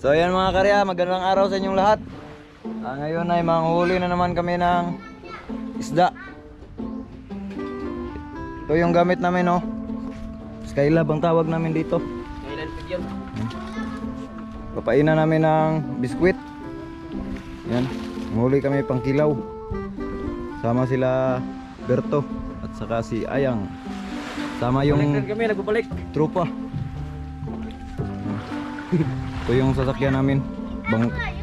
So ayan mga karya, magandang araw sa inyong lahat. Ngayon ay manghuli na naman kami ng isda. Ito yung gamit namin, oh. Skylab ang tawag namin dito. Papainan namin ng biskwit. Yan, manghuli kami pang kilaw. Sama sila Berto at saka si Ayang. Sama yung kami nagbabalik trupa. Ito yung sasakyan namin,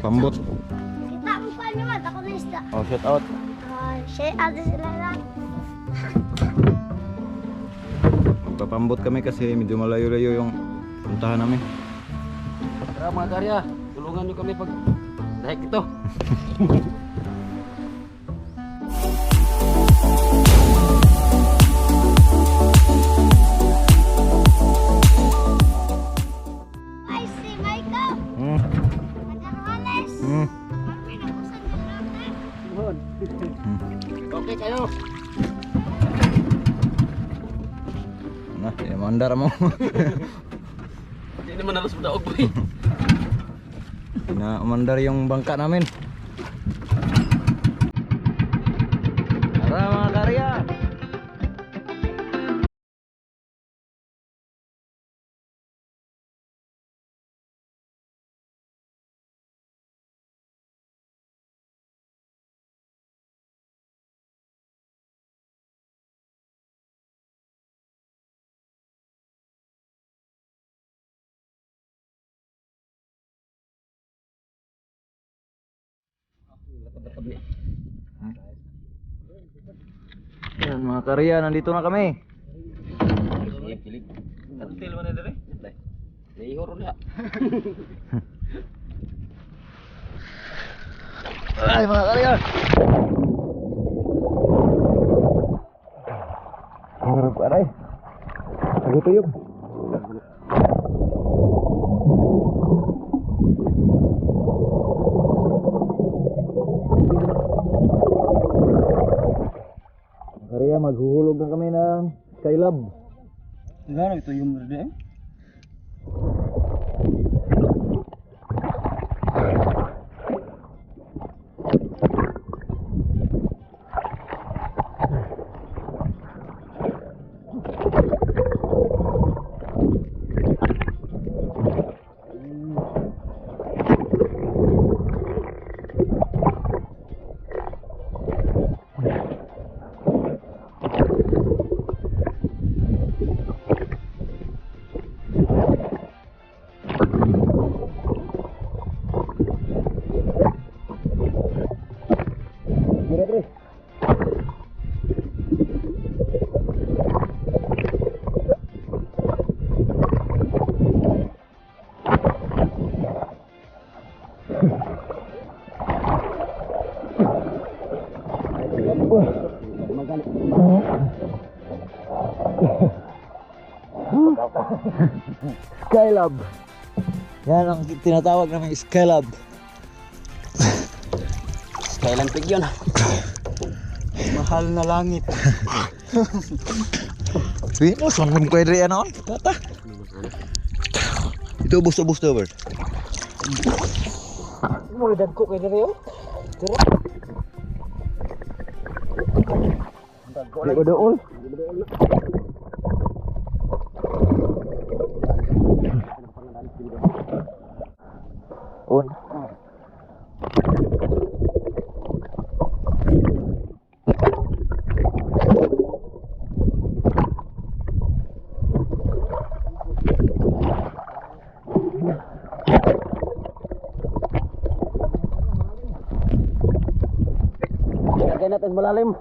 pambot. Kita mo pa naman, ako na isda. Oh, shout out. Shout out sila lang. Magpapambot kami kasi medyo malayo-layo yung puntahan namin. Tara mga karya, tulungan nyo kami pag dahil ito. Ay, si Michael. Nagkaroles. May nabusan yung lahat. Okay kayo. Nah, ya mandar mo. Hindi naman nalos mo daog boy. Umandar yung bangka namin. Tara mga karya. Yan mga karya, nandito na kami. Kilig. Kantil man na dire. Nihor niya. Ay mga karya. Harap aray. Agad tuyog. Karya, maghuhulog na kami ng Skylab. Gano ito yung merde? Skylab. Yan ang tinatawag namin Skylab. Kailan pig yun? Mahal na langit. Venus, ang pwede yan on. Tata. Ito ubos-ubos daw, Bert. Mo dagko kay dire yo. Tira. Di ko doon. Un. Lagay natin malalim.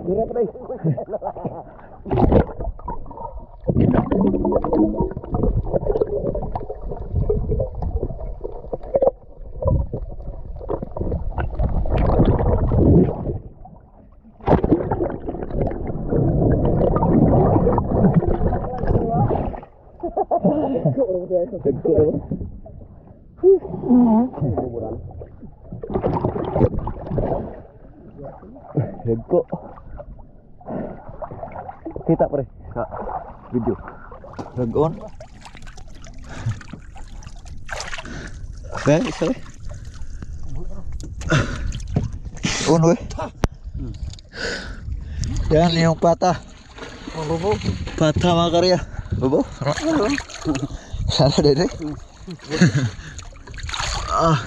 Dira pre. Dagko. Kita pre sa video. Dagon. Okay, isa eh. Uno eh. Yan yung pata. Pata mga karya. Bobo? Sana dede. Ah.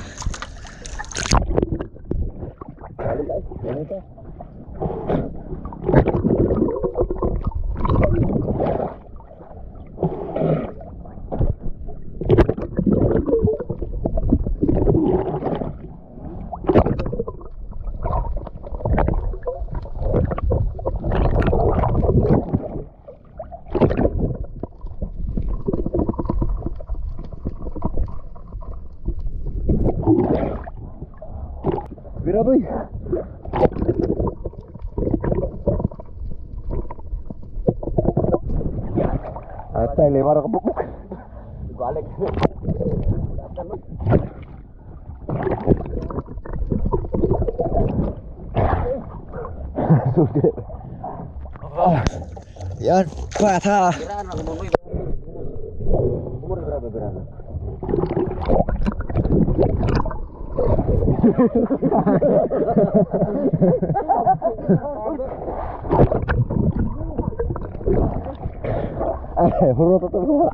Bira boy. Atay lima ra kabuk. Balik. Sudah. Yan, patah. Umur berapa berapa? Huruf tutup gua.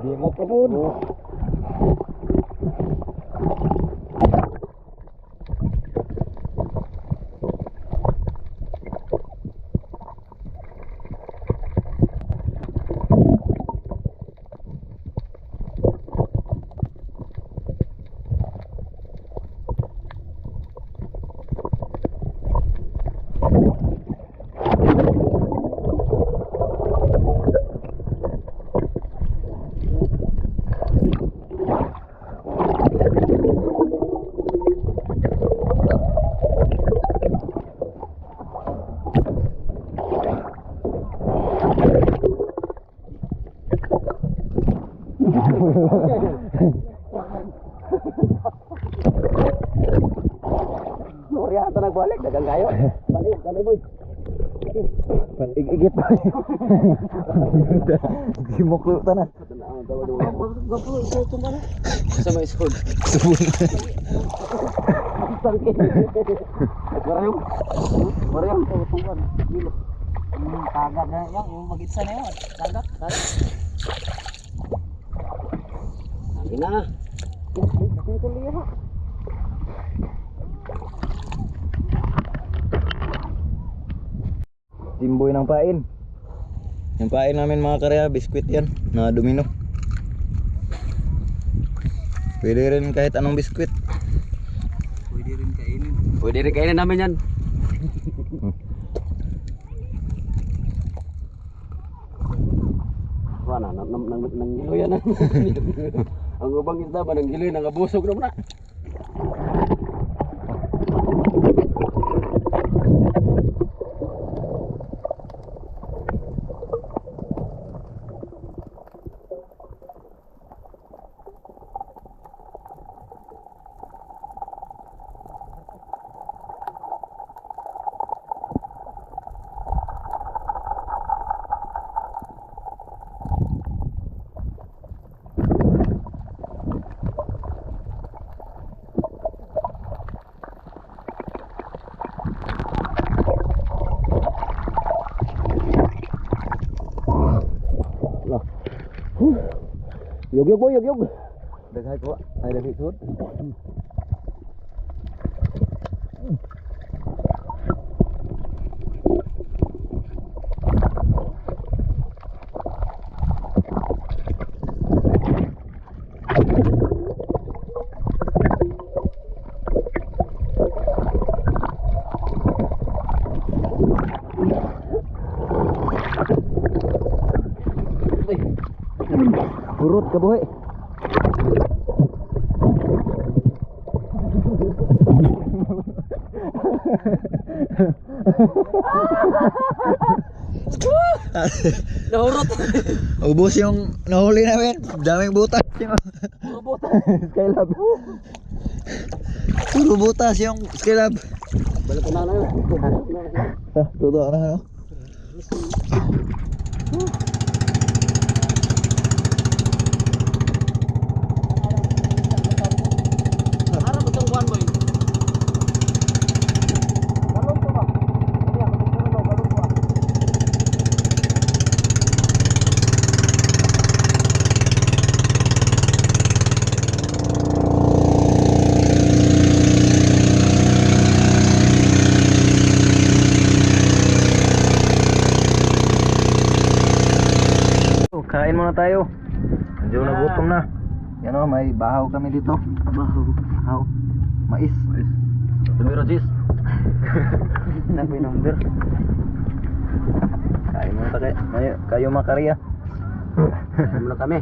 Di mau kebun. Surya ata nagbalik dagang kayo. Balik boy. Igit pa. Di mo ko tanan. Sama isod. Mariam. Mariam tungguan. Gilo. Tagad na yan, yung magitsa na yun. Tagad. Lagi na. Timboy ng pain. Yung pain namin mga karya, biskwit yan, na domino. Pwede rin kahit anong biskwit. Pwede rin kainin namin yan. Wala nang gilo yan. Ang ubang isda ba nang gilo yan, nangabusog naman na. Yog boy, yog. Daghay ko. Ay daghay sud. kabuhi. Nahurot. Ubus yung nahuli namin. Daming butas yung Skylab. Puro butas yung Skylab. Balik ko na yun. Tuto na ano? Harap mo itong kuhan boy. Galong ko ba? Hindi ako galong ko ah. Kain muna tayo. Medyo nagutom na. Yan o, may bahaw kami dito. Bahaw. Mais. Tumira sis. May number. Kain muna tayo. Kayo makarya. Kain muna kami.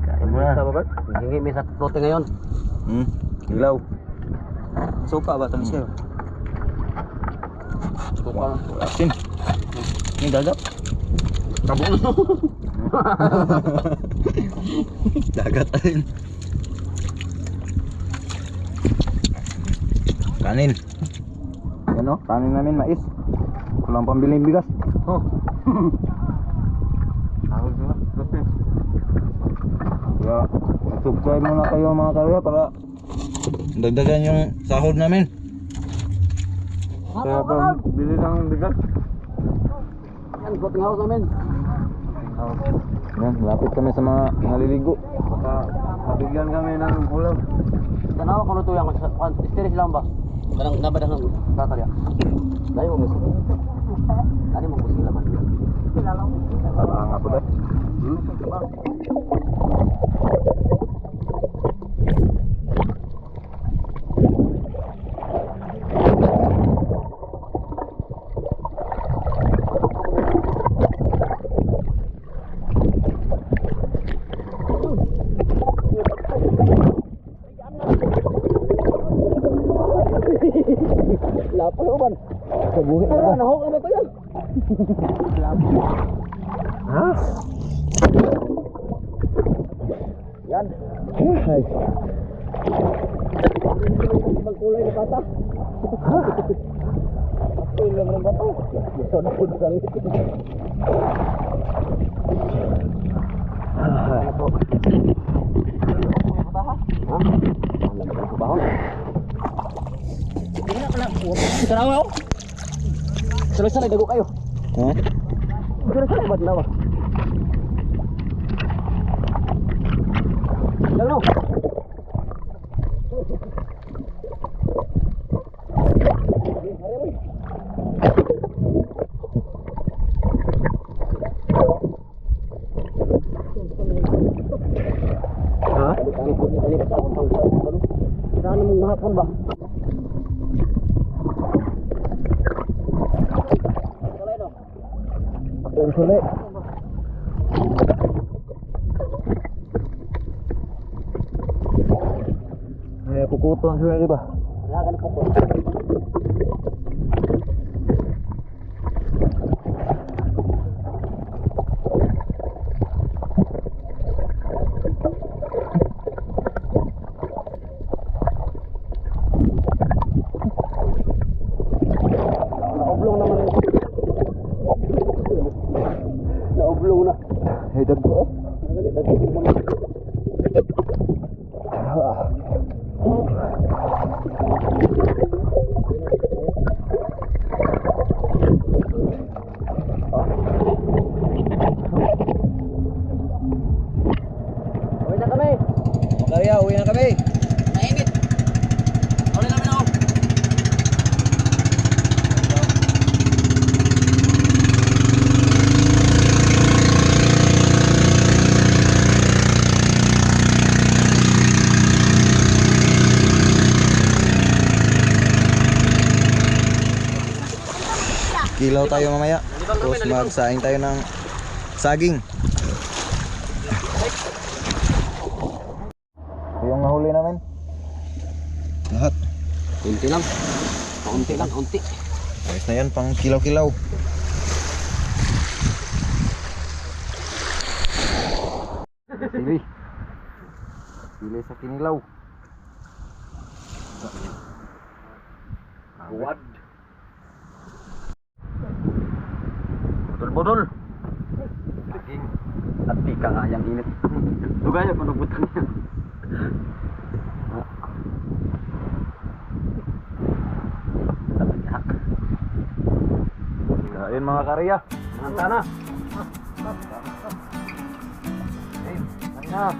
Kain muna. Sa Robert. Hingi may sa lote ngayon. Ilaw. Sopa ba tamis kayo? Sopa. Asin. Ini gagap. Kabong na. Dagat asin. Kanin. Yan o, kanin namin mais. Walang pambiling bigas. Oh. Kaya subscribe muna kayo mga karya para dagdagan yung sahod namin. Kaya pag bili ng bigas. Yan, floating house namin. Yan, lapit kami sa mga naliligo. Baka mabigyan kami ng ulam. Tanawa ko luto yan. Steris lang ba? Parang nabadang ng kakarya. Dahil mo gusto. Dahil mo gusto laman. Parang nga po dahil. Lapo na uban. Kabuhi na ba? Nahok na ba ito yan? Ha? Yan. Ay. Ibang kulay na bata. Ha? Apil lang ng bata. Gusto na po sa langit. Ah. Ito. Ha? Alam mo sa bahon. Hindi na pala. Sarawa ako. Salay-salay, dago kayo. Ha? Salay-salay, ba't nawa? Dago. Ha? Saan mong mahapon ba? Ang sulit. Ay, kukuto ang sulit ba? Nakagan po ko. Naoblong naman rin. Naoblong na. Ay, dagpo eh. Nagalit naman. Uwi na kami. Makarya, uwi na kami. Mainit. Uwi namin ako. Kilaw tayo mamaya. Tapos magsaing tayo ng saging. yung nahuli namin. Lahat. Unti lang. Unti lang, unti. Ayos na yan, pang kilaw-kilaw. Sili. Sili sa kinilaw. Buwad. Budol-budol. At tika nga yung init. Dugaya kung nagbutang niya. Ayun mga karya. Nanta na. Na.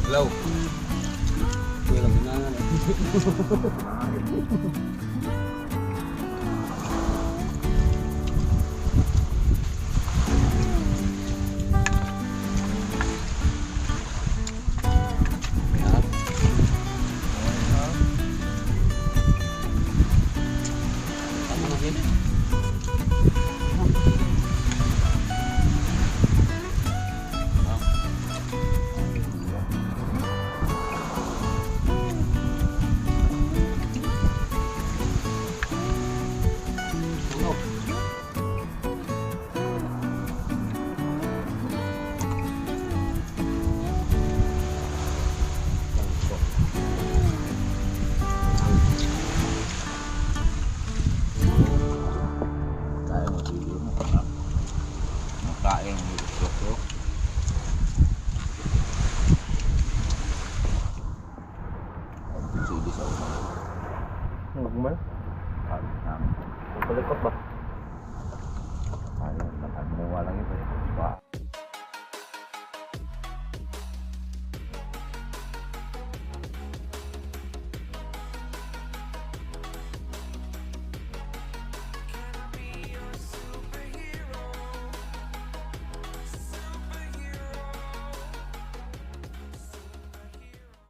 Hello. Kuya lang ginangan. Kain dito. Sige sa una. Magmal. Palikot ba?